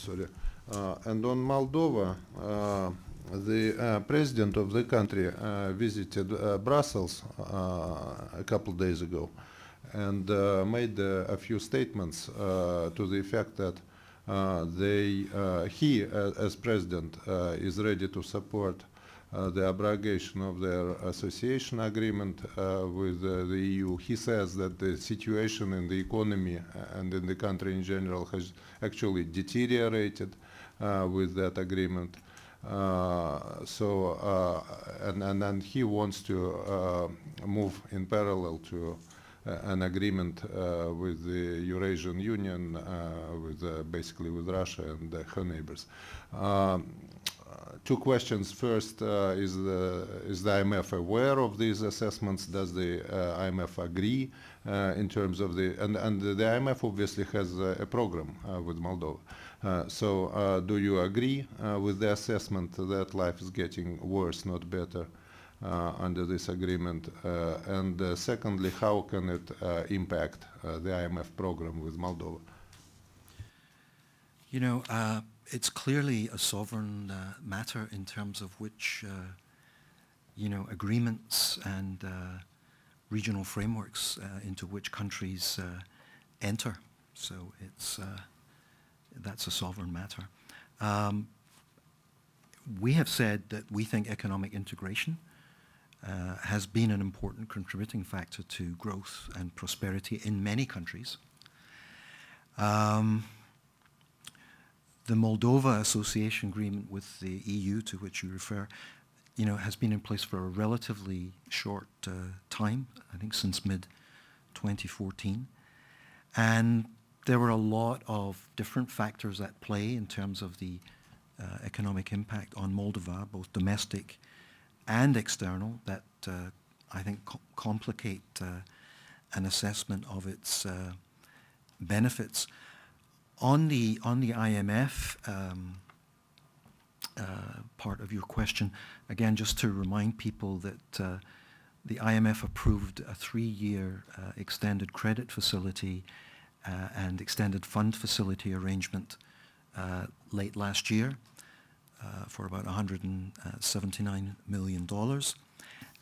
sorry. And on Moldova, the president of the country visited Brussels a couple of days ago and made a few statements to the effect that he, as president, is ready to support the abrogation of their association agreement with the EU. He says that the situation in the economy and in the country in general has actually deteriorated with that agreement. And he wants to move in parallel to an agreement with the Eurasian Union, basically with Russia and her neighbors. Two questions. First, is the IMF aware of these assessments? Does the IMF agree in terms of and the IMF obviously has a program with Moldova. So do you agree with the assessment that life is getting worse, not better, under this agreement? And secondly, how can it impact the IMF program with Moldova? You know, it's clearly a sovereign matter in terms of which, you know, agreements and regional frameworks into which countries enter. So it's that's a sovereign matter. We have said that we think economic integration has been an important contributing factor to growth and prosperity in many countries. The Moldova Association Agreement with the EU, to which you refer, you know, has been in place for a relatively short time, I think since mid-2014. And there were a lot of different factors at play in terms of the economic impact on Moldova, both domestic and external, that I think complicate an assessment of its benefits. On the IMF part of your question, again, just to remind people that the IMF approved a 3-year extended credit facility and extended fund facility arrangement late last year for about $179 million.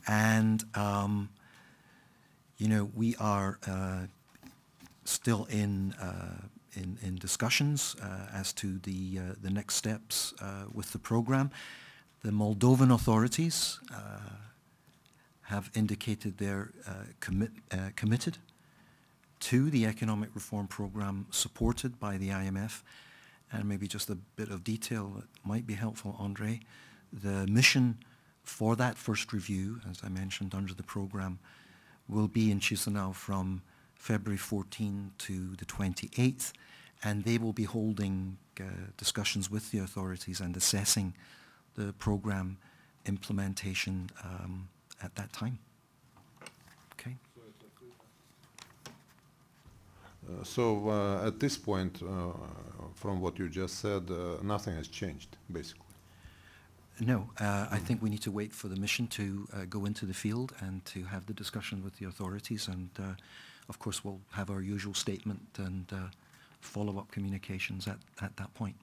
And, you know, we are still in discussions as to the next steps with the program. The Moldovan authorities have indicated they're committed to the economic reform program supported by the IMF. And maybe just a bit of detail that might be helpful, Andre. The mission for that first review, as I mentioned, under the program, will be in Chisinau from February 14 to the 28th, and they will be holding discussions with the authorities and assessing the program implementation at that time. Okay. So at this point, from what you just said, nothing has changed, basically. No, I think we need to wait for the mission to go into the field and to have the discussion with the authorities, and of course we'll have our usual statement and follow-up communications at that point.